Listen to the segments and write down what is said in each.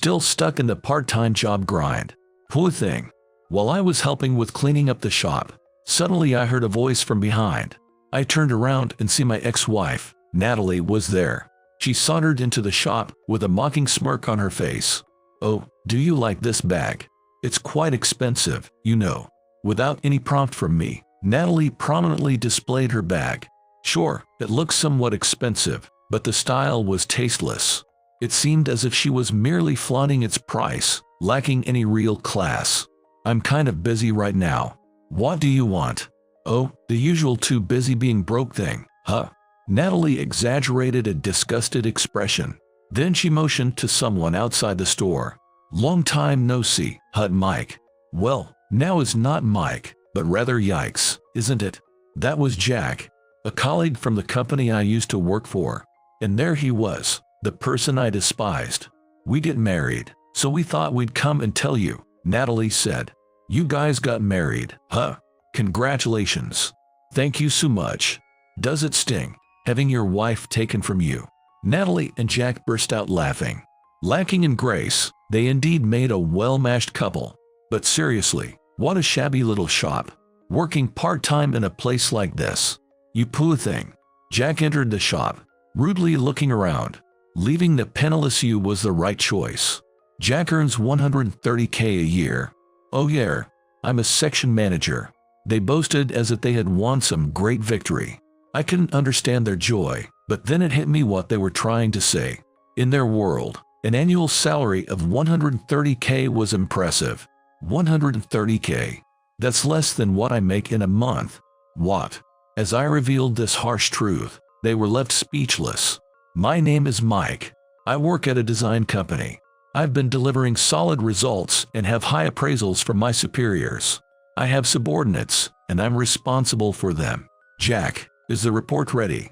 still stuck in the part-time job grind. Poor thing. While I was helping with cleaning up the shop, suddenly I heard a voice from behind. I turned around and see my ex-wife, Natalie, was there. She sauntered into the shop with a mocking smirk on her face. "Oh, do you like this bag? It's quite expensive, you know." Without any prompt from me, Natalie prominently displayed her bag. Sure, it looked somewhat expensive, but the style was tasteless. It seemed as if she was merely flaunting its price, lacking any real class. "I'm kind of busy right now. What do you want?" "Oh, the usual too busy being broke thing, huh?" Natalie exaggerated a disgusted expression. Then she motioned to someone outside the store. "Long time no see, huh, Mike?" Well, now is not Mike, but rather yikes, isn't it? That was Jack, a colleague from the company I used to work for. And there he was, the person I despised. "We get married, so we thought we'd come and tell you," Natalie said. "You guys got married, huh? Congratulations. Thank you so much. Does it sting, having your wife taken from you?" Natalie and Jack burst out laughing. Lacking in grace, they indeed made a well-matched couple. But seriously, what a shabby little shop. Working part-time in a place like this. "You poor thing." Jack entered the shop, rudely looking around. Leaving the penniless you was the right choice. "Jack earns $130K a year. Oh yeah, I'm a section manager." They boasted as if they had won some great victory. I couldn't understand their joy, but then it hit me what they were trying to say. In their world, an annual salary of $130K was impressive. $130K. That's less than what I make in a month. What? As I revealed this harsh truth, they were left speechless. "My name is Mike. I work at a design company. I've been delivering solid results and have high appraisals from my superiors. I have subordinates, and I'm responsible for them." "Jack, is the report ready?"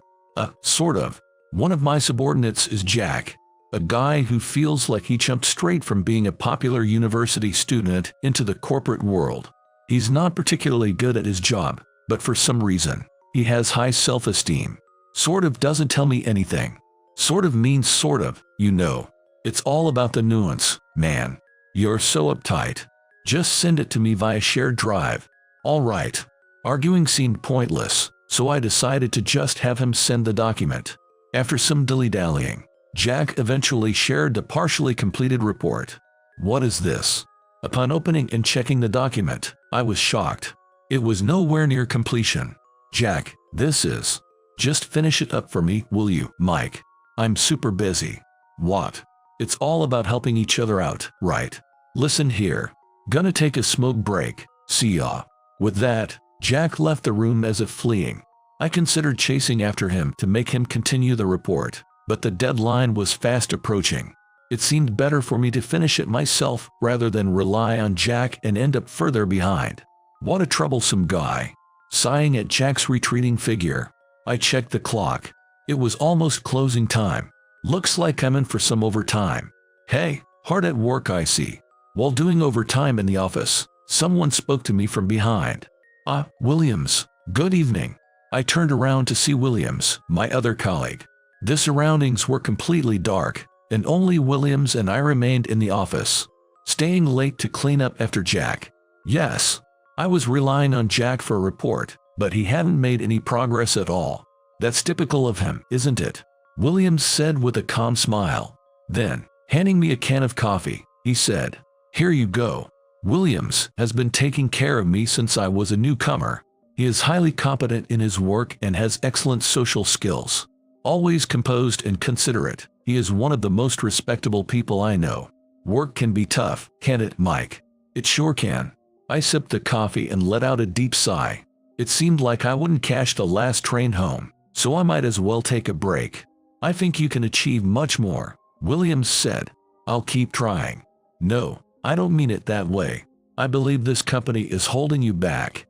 Sort of. One of my subordinates is Jack, a guy who feels like he jumped straight from being a popular university student into the corporate world. He's not particularly good at his job, but for some reason, he has high self-esteem. Sort of doesn't tell me anything. Sort of means sort of, you know. It's all about the nuance, man. You're so uptight. Just send it to me via shared drive. All right. Arguing seemed pointless, so I decided to just have him send the document. After some dilly-dallying, Jack eventually shared the partially completed report. "What is this?" Upon opening and checking the document, I was shocked. It was nowhere near completion. "Jack, this is. Just finish it up for me, will you, Mike? I'm super busy." "What? It's all about helping each other out, right? Listen here. Gonna take a smoke break. See ya." With that, Jack left the room as if fleeing. I considered chasing after him to make him continue the report, but the deadline was fast approaching. It seemed better for me to finish it myself rather than rely on Jack and end up further behind. What a troublesome guy. Sighing at Jack's retreating figure, I checked the clock. It was almost closing time. Looks like I'm in for some overtime. "Hey, hard at work I see." While doing overtime in the office, someone spoke to me from behind. "Ah, Williams, good evening." I turned around to see Williams, my other colleague. The surroundings were completely dark, and only Williams and I remained in the office, staying late to clean up after Jack. Yes, I was relying on Jack for a report, but he hadn't made any progress at all. "That's typical of him, isn't it?" Williams said with a calm smile. Then, handing me a can of coffee, he said, "Here you go." Williams has been taking care of me since I was a newcomer. He is highly competent in his work and has excellent social skills. Always composed and considerate, he is one of the most respectable people I know. Work can be tough, can't it, Mike? It sure can. I sipped the coffee and let out a deep sigh. It seemed like I wouldn't catch the last train home, so I might as well take a break. "I think you can achieve much more," Williams said. "I'll keep trying." "No, I don't mean it that way. I believe this company is holding you back.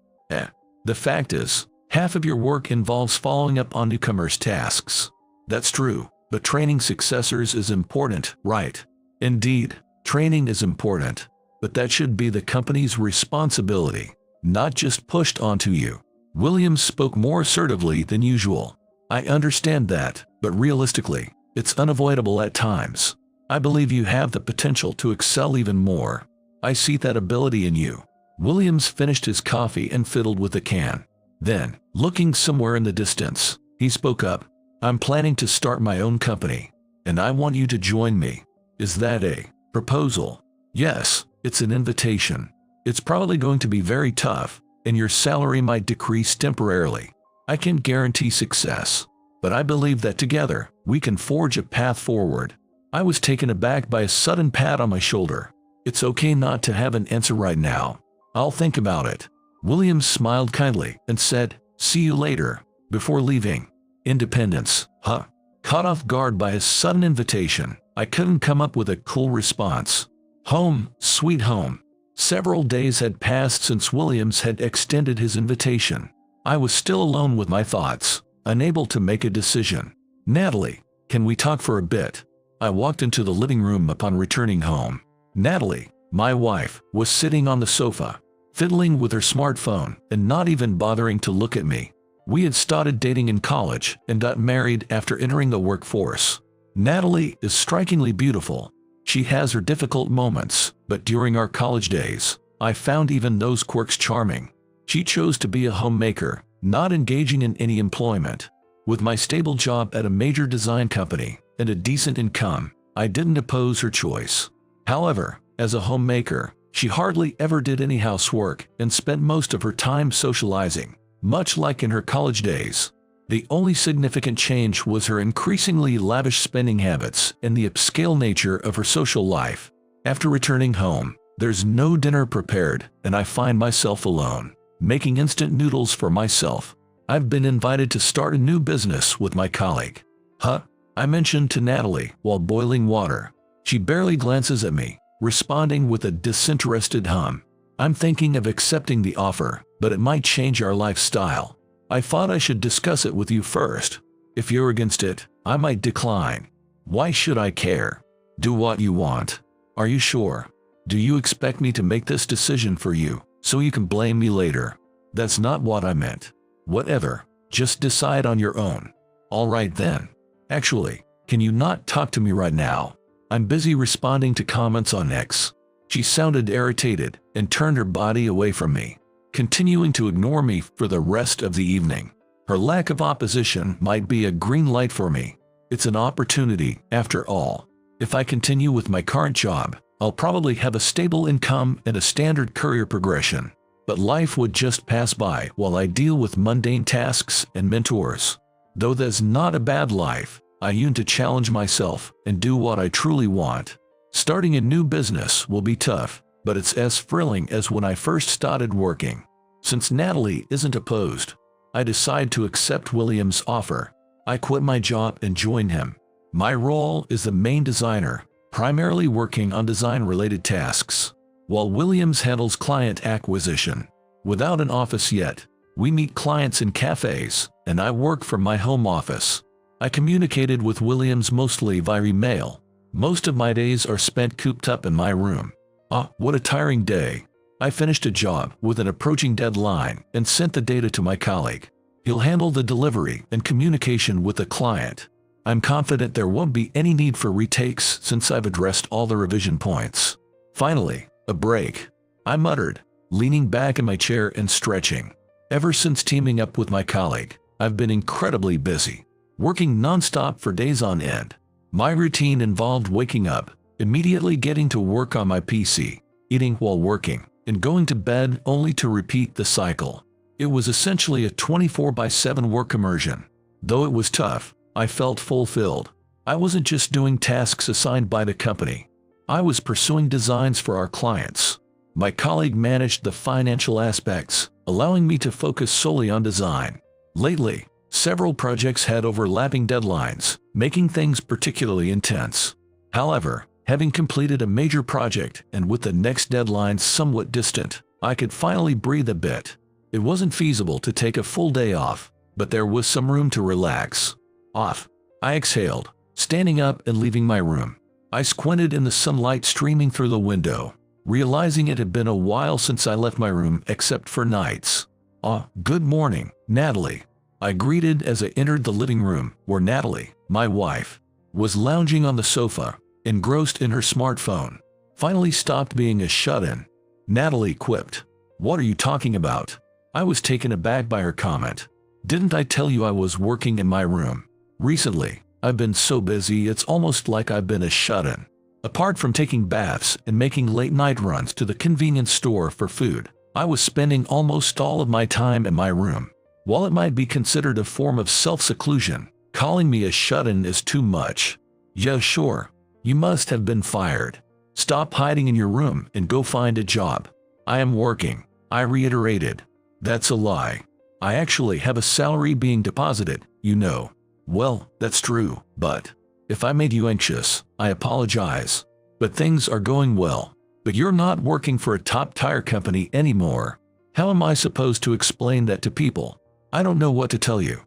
The fact is, half of your work involves following up on newcomers' tasks." "That's true, but training successors is important, right?" "Indeed, training is important, but that should be the company's responsibility, not just pushed onto you." Williams spoke more assertively than usual. "I understand that, but realistically, it's unavoidable at times. I believe you have the potential to excel even more. I see that ability in you." Williams finished his coffee and fiddled with the can. Then, looking somewhere in the distance, he spoke up. "I'm planning to start my own company, and I want you to join me." "Is that a proposal?" "Yes, it's an invitation. It's probably going to be very tough, and your salary might decrease temporarily. I can't guarantee success, but I believe that together, we can forge a path forward." I was taken aback by a sudden pat on my shoulder. "It's okay not to have an answer right now. I'll think about it." Williams smiled kindly and said, "See you later," before leaving. Independence, huh? Caught off guard by his sudden invitation, I couldn't come up with a cool response. Home, sweet home. Several days had passed since Williams had extended his invitation. I was still alone with my thoughts, unable to make a decision. "Natalie, can we talk for a bit?" I walked into the living room upon returning home. Natalie, my wife, was sitting on the sofa, fiddling with her smartphone and not even bothering to look at me. We had started dating in college and got married after entering the workforce. Natalie is strikingly beautiful. She has her difficult moments, but during our college days, I found even those quirks charming. She chose to be a homemaker, not engaging in any employment. With my stable job at a major design company and a decent income, I didn't oppose her choice. However, as a homemaker, she hardly ever did any housework and spent most of her time socializing, much like in her college days. The only significant change was her increasingly lavish spending habits and the upscale nature of her social life. After returning home, there's no dinner prepared, and I find myself alone, making instant noodles for myself. I've been invited to start a new business with my colleague. "Huh?" I mentioned to Natalie while boiling water. She barely glances at me, responding with a disinterested hum. "I'm thinking of accepting the offer, but it might change our lifestyle. I thought I should discuss it with you first. If you're against it, I might decline." "Why should I care? Do what you want." "Are you sure? Do you expect me to make this decision for you, so you can blame me later?" "That's not what I meant." "Whatever, just decide on your own." "All right then. Actually, can you not talk to me right now? I'm busy responding to comments on X." She sounded irritated and turned her body away from me, continuing to ignore me for the rest of the evening. Her lack of opposition might be a green light for me. It's an opportunity, after all. If I continue with my current job, I'll probably have a stable income and a standard career progression. But life would just pass by while I deal with mundane tasks and mentors. Though that's not a bad life, I yearn to challenge myself and do what I truly want. Starting a new business will be tough, but it's as thrilling as when I first started working. Since Natalie isn't opposed, I decide to accept Williams' offer. I quit my job and join him. My role is the main designer, primarily working on design-related tasks, while Williams handles client acquisition. Without an office yet, we meet clients in cafes, and I work from my home office. I communicated with Williams mostly via email. Most of my days are spent cooped up in my room. What a tiring day. I finished a job with an approaching deadline and sent the data to my colleague. He'll handle the delivery and communication with the client. I'm confident there won't be any need for retakes since I've addressed all the revision points. Finally, a break. I muttered, leaning back in my chair and stretching. Ever since teaming up with my colleague, I've been incredibly busy, working non-stop for days on end. My routine involved waking up, immediately getting to work on my PC, eating while working, and going to bed only to repeat the cycle. It was essentially a 24/7 work immersion. Though it was tough, I felt fulfilled. I wasn't just doing tasks assigned by the company. I was pursuing designs for our clients. My colleague managed the financial aspects, allowing me to focus solely on design. Lately, several projects had overlapping deadlines, making things particularly intense. However, having completed a major project and with the next deadline somewhat distant, I could finally breathe a bit. It wasn't feasible to take a full day off, but there was some room to relax. I exhaled, standing up and leaving my room. I squinted in the sunlight streaming through the window, realizing it had been a while since I left my room except for nights. Good morning, Natalie. I greeted as I entered the living room, where Natalie, my wife, was lounging on the sofa. engrossed in her smartphone, finally stopped being a shut-in. Natalie quipped, "What are you talking about?" I was taken aback by her comment. "Didn't I tell you I was working in my room? Recently, I've been so busy it's almost like I've been a shut-in. Apart from taking baths and making late-night runs to the convenience store for food, I was spending almost all of my time in my room. While it might be considered a form of self-seclusion, calling me a shut-in is too much." "Yeah, sure. You must have been fired. Stop hiding in your room and go find a job." "I am working," I reiterated. "That's a lie. I actually have a salary being deposited, you know." "Well, that's true, but if I made you anxious, I apologize. But things are going well. But you're not working for a top-tier company anymore. How am I supposed to explain that to people? I don't know what to tell you.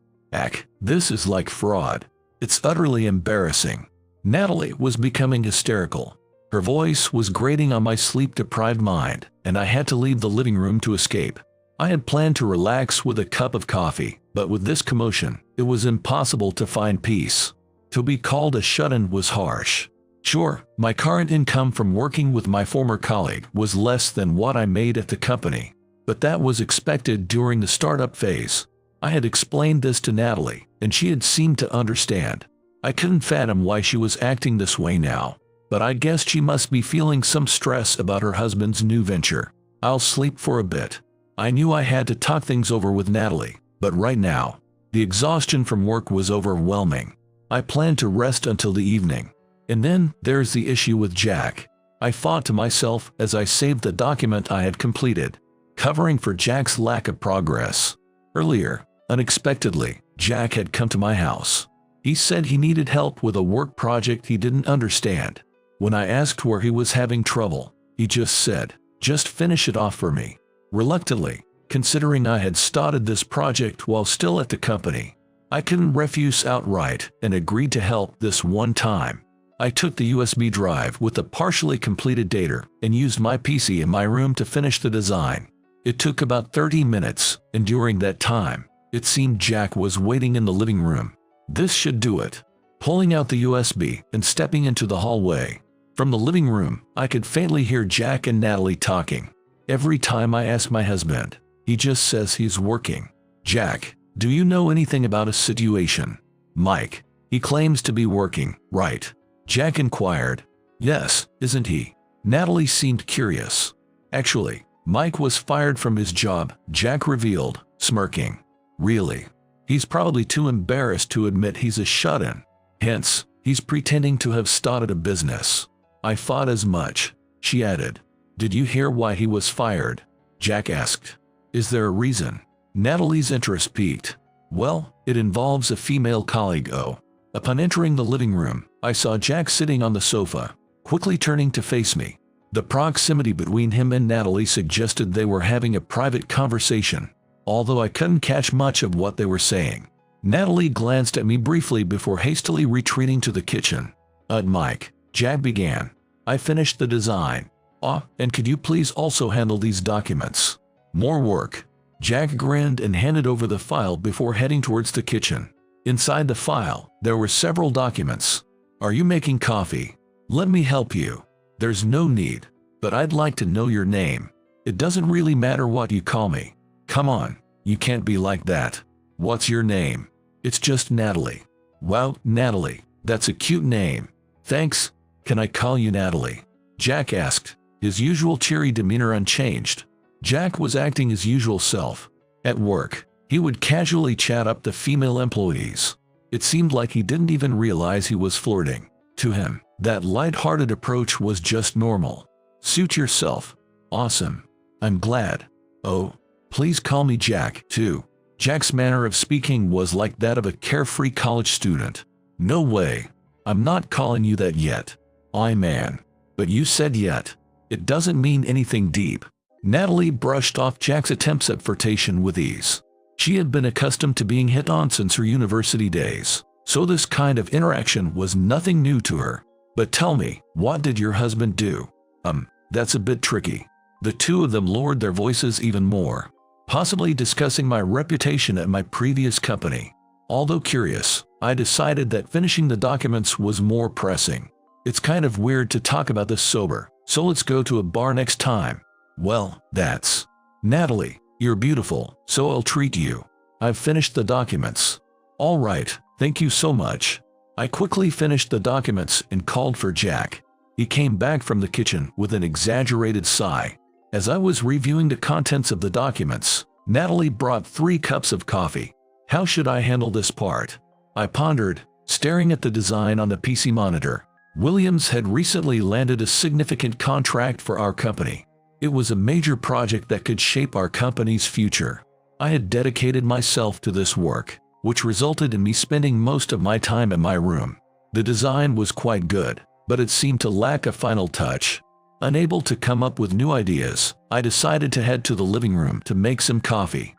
This is like fraud. It's utterly embarrassing." Natalie was becoming hysterical. Her voice was grating on my sleep-deprived mind, and I had to leave the living room to escape. I had planned to relax with a cup of coffee, but with this commotion, it was impossible to find peace. To be called a shut-in was harsh. Sure, my current income from working with my former colleague was less than what I made at the company, but that was expected during the startup phase. I had explained this to Natalie, and she had seemed to understand. I couldn't fathom why she was acting this way now, but I guessed she must be feeling some stress about her husband's new venture. "I'll sleep for a bit." I knew I had to talk things over with Natalie, but right now, the exhaustion from work was overwhelming. I planned to rest until the evening. And then there's the issue with Jack. I thought to myself as I saved the document I had completed, covering for Jack's lack of progress. Earlier, unexpectedly, Jack had come to my house. He said he needed help with a work project he didn't understand. When I asked where he was having trouble, he just said, "Just finish it off for me." Reluctantly, considering I had started this project while still at the company, I couldn't refuse outright and agreed to help this one time. I took the USB drive with the partially completed data and used my PC in my room to finish the design. It took about 30 minutes, and during that time, it seemed Jack was waiting in the living room. This should do it. Pulling out the USB and stepping into the hallway. From the living room, I could faintly hear Jack and Natalie talking. Every time I ask my husband, he just says he's working. "Jack, do you know anything about his situation?" "Mike, he claims to be working, right?" Jack inquired. "Yes, isn't he?" Natalie seemed curious. "Actually, Mike was fired from his job," Jack revealed, smirking. "Really? He's probably too embarrassed to admit he's a shut-in. Hence, he's pretending to have started a business." "I thought as much," she added. "Did you hear why he was fired?" Jack asked. "Is there a reason?" Natalie's interest piqued. "Well, it involves a female colleague." Upon entering the living room, I saw Jack sitting on the sofa, quickly turning to face me. The proximity between him and Natalie suggested they were having a private conversation, although I couldn't catch much of what they were saying. Natalie glanced at me briefly before hastily retreating to the kitchen. "Mike," Jack began. "I finished the design. And could you please also handle these documents?" "More work." Jack grinned and handed over the file before heading towards the kitchen. Inside the file, there were several documents. "Are you making coffee? Let me help you." "There's no need, but I'd like to know your name." "It doesn't really matter what you call me." "Come on, you can't be like that." "What's your name?" "It's just Natalie." "Wow, Natalie, that's a cute name." "Thanks. Can I call you Natalie?" Jack asked, his usual cheery demeanor unchanged. Jack was acting his usual self. At work, he would casually chat up the female employees. It seemed like he didn't even realize he was flirting. To him, that light-hearted approach was just normal. "Suit yourself." "Awesome. I'm glad." "Oh, please call me Jack, too." Jack's manner of speaking was like that of a carefree college student. "No way. I'm not calling you that yet." "Aye, man. But you said yet. It doesn't mean anything deep." Natalie brushed off Jack's attempts at flirtation with ease. She had been accustomed to being hit on since her university days, so this kind of interaction was nothing new to her. "But tell me, what did your husband do?" That's a bit tricky." The two of them lowered their voices even more, possibly discussing my reputation at my previous company. Although curious, I decided that finishing the documents was more pressing. It's kind of weird to talk about this sober, so let's go to a bar next time. Well, that's... Natalie, you're beautiful, so I'll treat you. I've finished the documents. All right, thank you so much. I quickly finished the documents and called for Jack. He came back from the kitchen with an exaggerated sigh. As I was reviewing the contents of the documents, Natalie brought 3 cups of coffee. How should I handle this part? I pondered, staring at the design on the PC monitor. Williams had recently landed a significant contract for our company. It was a major project that could shape our company's future. I had dedicated myself to this work, which resulted in me spending most of my time in my room. The design was quite good, but it seemed to lack a final touch. Unable to come up with new ideas, I decided to head to the living room to make some coffee.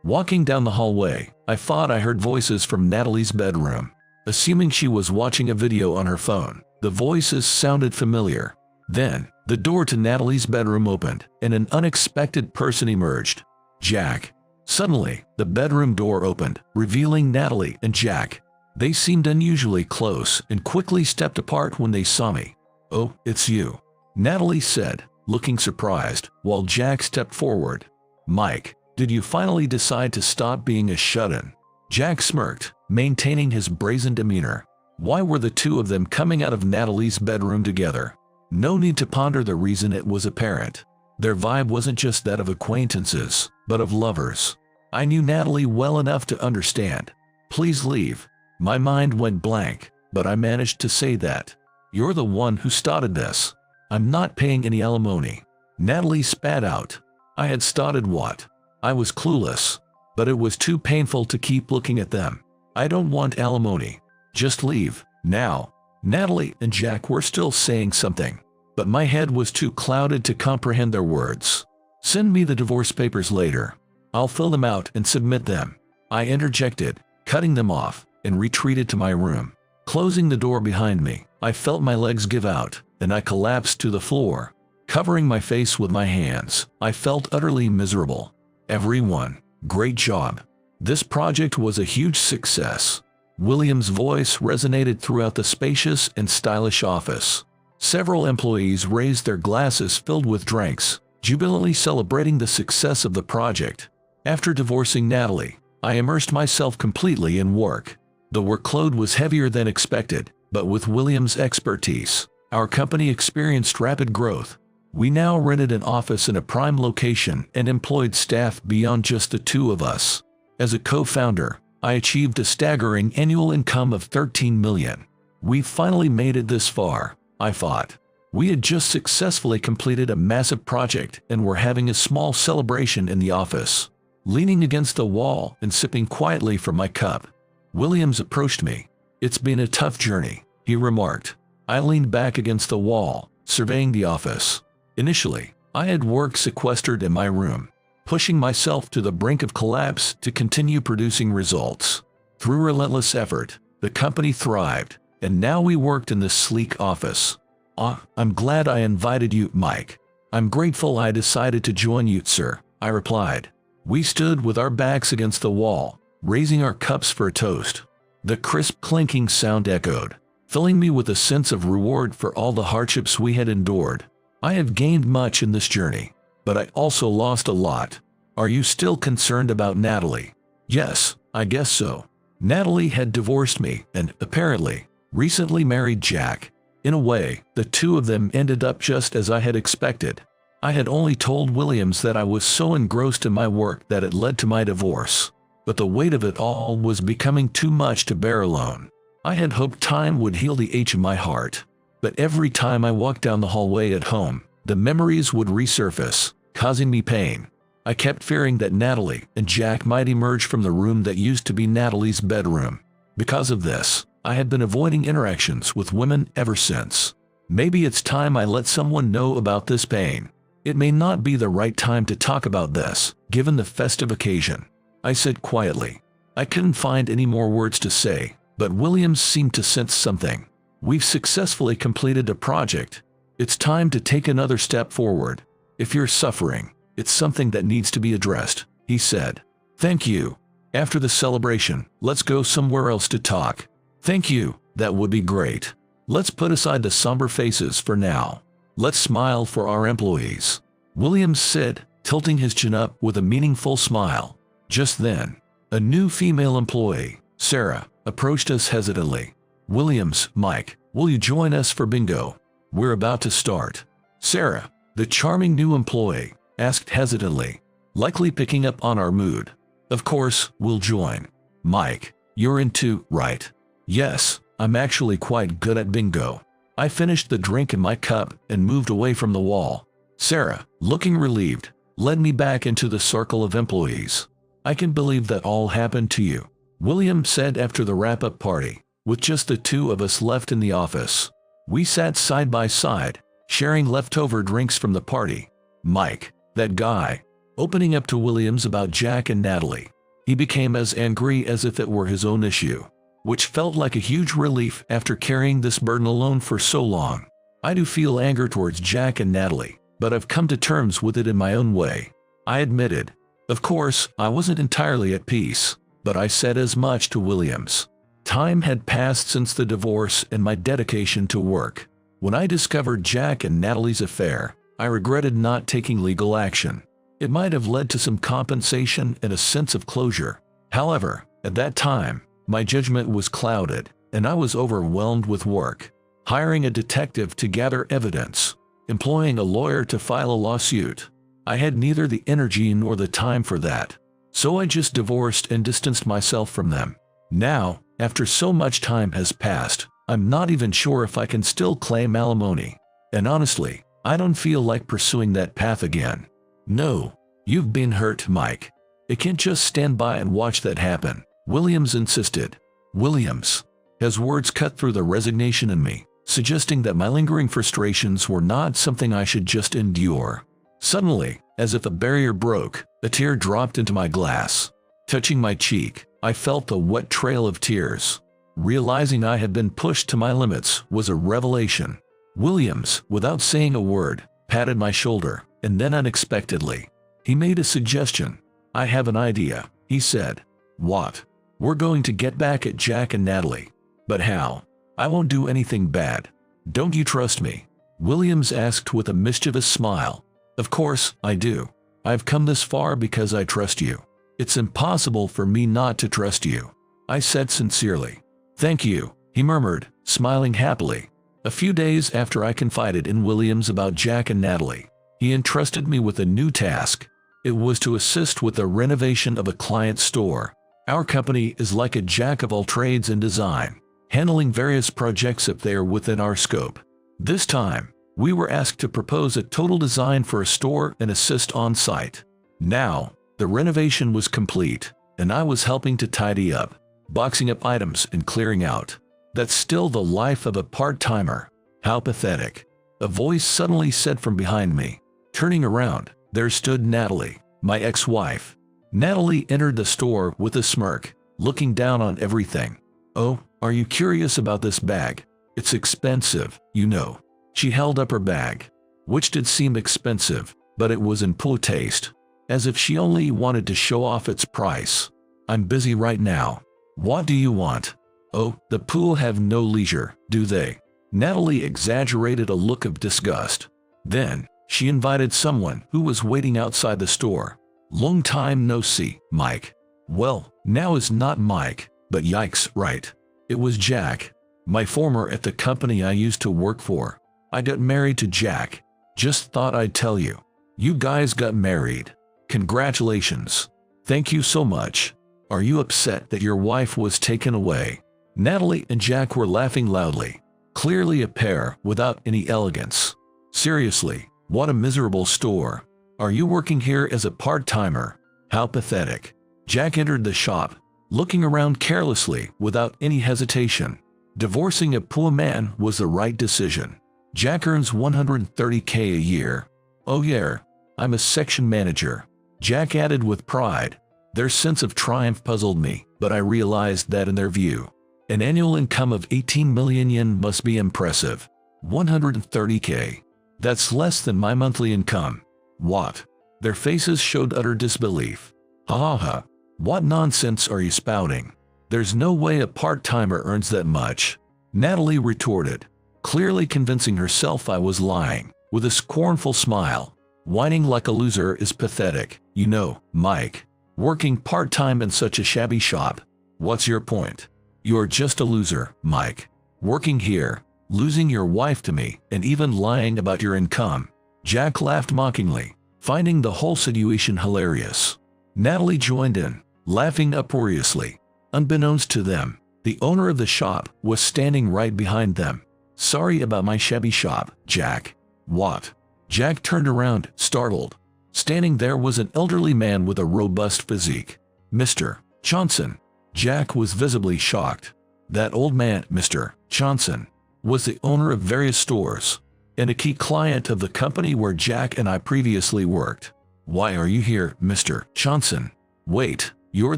Walking down the hallway, I thought I heard voices from Natalie's bedroom. Assuming she was watching a video on her phone, the voices sounded familiar. Then, the door to Natalie's bedroom opened, and an unexpected person emerged. Jack. Suddenly, the bedroom door opened, revealing Natalie and Jack. They seemed unusually close and quickly stepped apart when they saw me. "Oh, it's you," Natalie said, looking surprised, while Jack stepped forward. "Mike, did you finally decide to stop being a shut-in?" Jack smirked, maintaining his brazen demeanor. Why were the two of them coming out of Natalie's bedroom together? No need to ponder the reason, it was apparent. Their vibe wasn't just that of acquaintances, but of lovers. I knew Natalie well enough to understand. "Please leave." My mind went blank, but I managed to say that. "You're the one who started this. I'm not paying any alimony." Natalie spat out. I had started what? I was clueless, but it was too painful to keep looking at them. "I don't want alimony. Just leave, now." Natalie and Jack were still saying something, but my head was too clouded to comprehend their words. "Send me the divorce papers later. I'll fill them out and submit them," I interjected, cutting them off, and retreated to my room. Closing the door behind me, I felt my legs give out, and I collapsed to the floor. Covering my face with my hands, I felt utterly miserable. "Everyone, great job. This project was a huge success." William's voice resonated throughout the spacious and stylish office. Several employees raised their glasses filled with drinks, jubilantly celebrating the success of the project. After divorcing Natalie, I immersed myself completely in work. The workload was heavier than expected, but with William's expertise, our company experienced rapid growth. We now rented an office in a prime location and employed staff beyond just the two of us. As a co-founder, I achieved a staggering annual income of $13 million. We finally made it this far, I thought. We had just successfully completed a massive project and were having a small celebration in the office. Leaning against the wall and sipping quietly from my cup, Williams approached me. "It's been a tough journey," he remarked. I leaned back against the wall, surveying the office. Initially, I had work sequestered in my room, pushing myself to the brink of collapse to continue producing results. Through relentless effort, the company thrived, and now we worked in this sleek office. "I'm glad I invited you, Mike. I'm grateful I decided to join you, sir," I replied. We stood with our backs against the wall, raising our cups for a toast. The crisp clinking sound echoed, filling me with a sense of reward for all the hardships we had endured. I have gained much in this journey, but I also lost a lot. "Are you still concerned about Natalie?" "Yes, I guess so." Natalie had divorced me and, apparently, recently married Jack. In a way, the two of them ended up just as I had expected. I had only told Williams that I was so engrossed in my work that it led to my divorce. But the weight of it all was becoming too much to bear alone. I had hoped time would heal the ache in my heart. But every time I walked down the hallway at home, the memories would resurface, causing me pain. I kept fearing that Natalie and Jack might emerge from the room that used to be Natalie's bedroom. Because of this, I had been avoiding interactions with women ever since. Maybe it's time I let someone know about this pain. It may not be the right time to talk about this, given the festive occasion, I said quietly. I couldn't find any more words to say, but Williams seemed to sense something. "We've successfully completed a project. It's time to take another step forward. If you're suffering, it's something that needs to be addressed," he said. "Thank you. After the celebration, let's go somewhere else to talk." "Thank you, that would be great." Let's put aside the somber faces for now. Let's smile for our employees," Williams said, tilting his chin up with a meaningful smile. Just then, a new female employee, Sarah, approached us hesitantly. "Williams, Mike, will you join us for bingo? We're about to start." Sarah, the charming new employee, asked hesitantly, likely picking up on our mood. "Of course, we'll join. Mike, you're in too, right?" "Yes, I'm actually quite good at bingo." I finished the drink in my cup and moved away from the wall. Sarah, looking relieved, led me back into the circle of employees. "I can believe that all happened to you," William said after the wrap-up party, with just the two of us left in the office. We sat side by side, sharing leftover drinks from the party. Mike, that guy, opening up to Williams about Jack and Natalie. He became as angry as if it were his own issue, which felt like a huge relief after carrying this burden alone for so long. I do feel anger towards Jack and Natalie, but I've come to terms with it in my own way, I admitted. Of course, I wasn't entirely at peace, but I said as much to Williams. Time had passed since the divorce and my dedication to work. When I discovered Jack and Natalie's affair, I regretted not taking legal action. It might have led to some compensation and a sense of closure. However, at that time, my judgment was clouded, and I was overwhelmed with work. Hiring a detective to gather evidence, employing a lawyer to file a lawsuit. I had neither the energy nor the time for that. So I just divorced and distanced myself from them. Now, after so much time has passed, I'm not even sure if I can still claim alimony. And honestly, I don't feel like pursuing that path again. No, you've been hurt, Mike. I can't just stand by and watch that happen, Williams insisted. Williams. His words cut through the resignation in me, suggesting that my lingering frustrations were not something I should just endure. Suddenly, as if a barrier broke, a tear dropped into my glass. Touching my cheek, I felt the wet trail of tears. Realizing I had been pushed to my limits was a revelation. Williams, without saying a word, patted my shoulder, and then unexpectedly, he made a suggestion. "I have an idea," he said. "What?" "We're going to get back at Jack and Natalie." "But how?" "I won't do anything bad. Don't you trust me?" Williams asked with a mischievous smile. "Of course, I do. I've come this far because I trust you. It's impossible for me not to trust you," I said sincerely. "Thank you," he murmured, smiling happily. A few days after I confided in Williams about Jack and Natalie, he entrusted me with a new task. It was to assist with the renovation of a client's store. Our company is like a jack of all trades in design, handling various projects if they are within our scope. This time, we were asked to propose a total design for a store and assist on site. Now, the renovation was complete, and I was helping to tidy up, boxing up items and clearing out. That's still the life of a part-timer. How pathetic. A voice suddenly said from behind me. Turning around, there stood Natalie, my ex-wife. Natalie entered the store with a smirk, looking down on everything. "Oh, are you curious about this bag? It's expensive, you know." She held up her bag, which did seem expensive, but it was in poor taste, as if she only wanted to show off its price. "I'm busy right now. What do you want?" "Oh, the pool have no leisure, do they?" Natalie exaggerated a look of disgust. Then, she invited someone who was waiting outside the store. "Long time no see, Mike." Well, now is not Mike, but yikes, right. It was Jack, my former at the company I used to work for. I got married to Jack. Just thought I'd tell you. You guys got married. Congratulations. Thank you so much. Are you upset that your wife was taken away? Natalie and Jack were laughing loudly. Clearly a pair without any elegance. Seriously, what a miserable store. Are you working here as a part-timer? How pathetic. Jack entered the shop, looking around carelessly without any hesitation. Divorcing a poor man was the right decision. Jack earns $130K a year. Oh yeah, I'm a section manager. Jack added with pride. Their sense of triumph puzzled me, but I realized that in their view, an annual income of 18 million yen must be impressive. 130K. That's less than my monthly income. What? Their faces showed utter disbelief. Ha ha ha. What nonsense are you spouting? There's no way a part-timer earns that much. Natalie retorted. clearly convincing herself I was lying, with a scornful smile. Whining like a loser is pathetic, you know, Mike. Working part-time in such a shabby shop. What's your point? You're just a loser, Mike. Working here, losing your wife to me, and even lying about your income. Jack laughed mockingly, finding the whole situation hilarious. Natalie joined in, laughing uproariously. Unbeknownst to them, the owner of the shop was standing right behind them. Sorry about my shabby shop, Jack. What? Jack turned around, startled. Standing there was an elderly man with a robust physique. Mr. Johnson. Jack was visibly shocked. That old man, Mr. Johnson, was the owner of various stores and a key client of the company where Jack and I previously worked. Why are you here, Mr. Johnson? Wait, you're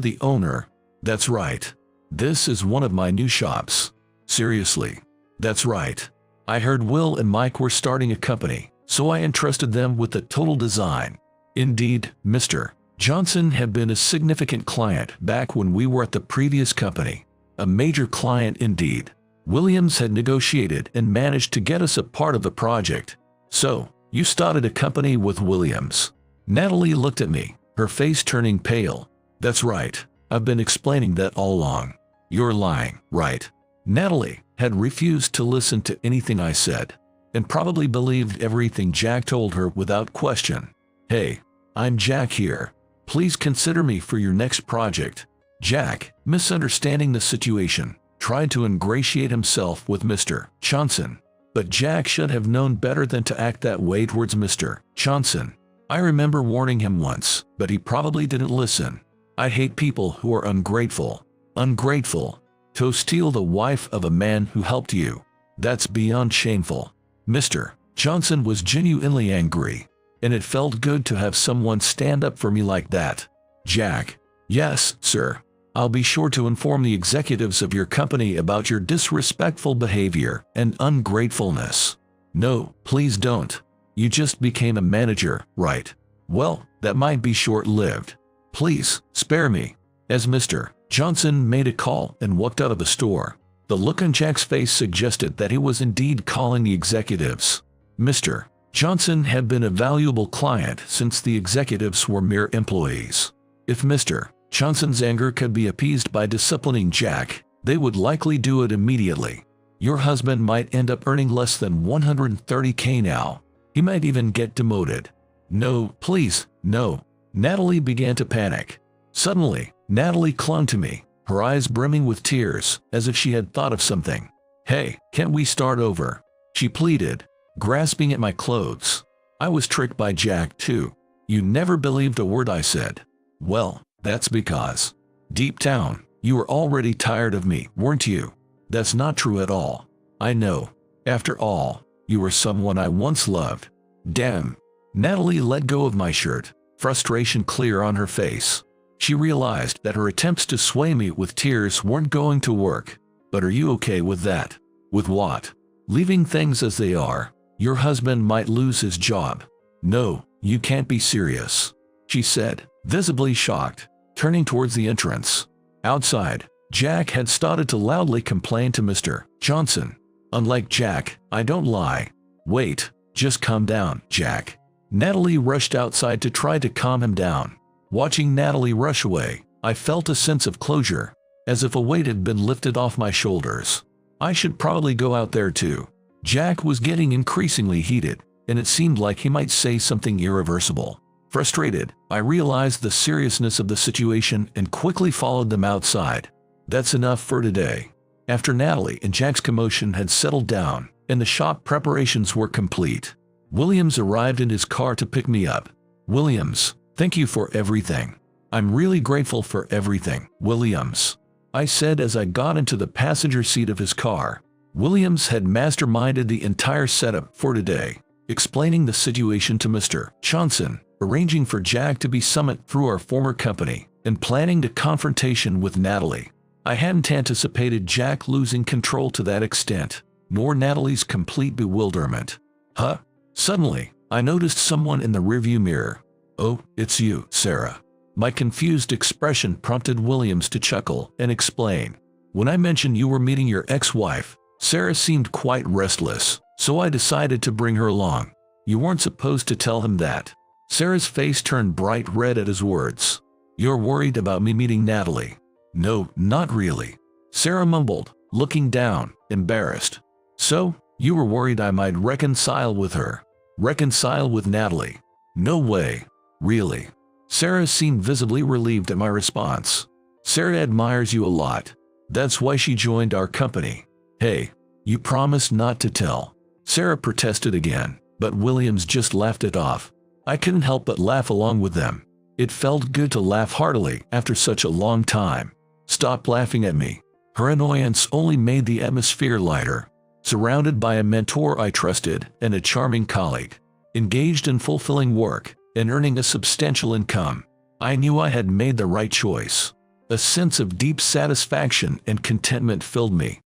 the owner? That's right. This is one of my new shops. Seriously? That's right. I heard Will and Mike were starting a company, so I entrusted them with the total design. Indeed, Mr. Johnson had been a significant client back when we were at the previous company. A major client indeed. Williams had negotiated and managed to get us a part of the project. So, you started a company with Williams. Natalie looked at me, her face turning pale. That's right. I've been explaining that all along. You're lying, right? Natalie had refused to listen to anything I said, and probably believed everything Jack told her without question. Hey, I'm Jack here. Please consider me for your next project. Jack, misunderstanding the situation, tried to ingratiate himself with Mr. Johnson. But Jack should have known better than to act that way towards Mr. Johnson. I remember warning him once, but he probably didn't listen. I hate people who are ungrateful. Ungrateful. To steal the wife of a man who helped you. That's beyond shameful. Mr. Johnson was genuinely angry, and it felt good to have someone stand up for me like that. Jack. Yes, sir. I'll be sure to inform the executives of your company about your disrespectful behavior and ungratefulness. No, please don't. You just became a manager, right? Well, that might be short-lived. Please, spare me. As Mr. Johnson made a call and walked out of the store, the look on Jack's face suggested that he was indeed calling the executives. Mr. Johnson had been a valuable client since the executives were mere employees. If Mr. Johnson's anger could be appeased by disciplining Jack, they would likely do it immediately. Your husband might end up earning less than $130K now. He might even get demoted. No, please, no. Natalie began to panic. Suddenly, Natalie clung to me, her eyes brimming with tears, as if she had thought of something. Hey, can't we start over? She pleaded, grasping at my clothes. I was tricked by Jack too. You never believed a word I said. Well, that's because, deep down, you were already tired of me, weren't you? That's not true at all. I know. After all, you were someone I once loved. Damn. Natalie let go of my shirt, frustration clear on her face. She realized that her attempts to sway me with tears weren't going to work. But are you okay with that? With what? Leaving things as they are. Your husband might lose his job. No, you can't be serious, she said, visibly shocked, turning towards the entrance. Outside, Jack had started to loudly complain to Mr. Johnson. Unlike Jack, I don't lie. Wait, just calm down, Jack. Natalie rushed outside to try to calm him down. Watching Natalie rush away, I felt a sense of closure, as if a weight had been lifted off my shoulders. I should probably go out there too. Jack was getting increasingly heated, and it seemed like he might say something irreversible. Frustrated, I realized the seriousness of the situation and quickly followed them outside. That's enough for today. After Natalie and Jack's commotion had settled down, and the shop preparations were complete, Williams arrived in his car to pick me up. Williams, thank you for everything. I'm really grateful for everything, Williams, I said as I got into the passenger seat of his car. Williams had masterminded the entire setup for today, explaining the situation to Mr. Johnson, arranging for Jack to be summoned through our former company, and planning the confrontation with Natalie. I hadn't anticipated Jack losing control to that extent, nor Natalie's complete bewilderment. Huh? Suddenly, I noticed someone in the rearview mirror. Oh, it's you, Sarah. My confused expression prompted Williams to chuckle and explain. When I mentioned you were meeting your ex-wife, Sarah seemed quite restless, so I decided to bring her along. You weren't supposed to tell him that. Sarah's face turned bright red at his words. You're worried about me meeting Natalie? No, not really. Sarah mumbled, looking down, embarrassed. So, you were worried I might reconcile with her? Reconcile with Natalie? No way. Really? Sarah seemed visibly relieved at my response. Sarah admires you a lot. That's why she joined our company. Hey, you promised not to tell. Sarah protested again, but Williams just laughed it off. I couldn't help but laugh along with them. It felt good to laugh heartily after such a long time. Stop laughing at me. Her annoyance only made the atmosphere lighter. Surrounded by a mentor I trusted and a charming colleague, engaged in fulfilling work and earning a substantial income, I knew I had made the right choice. A sense of deep satisfaction and contentment filled me.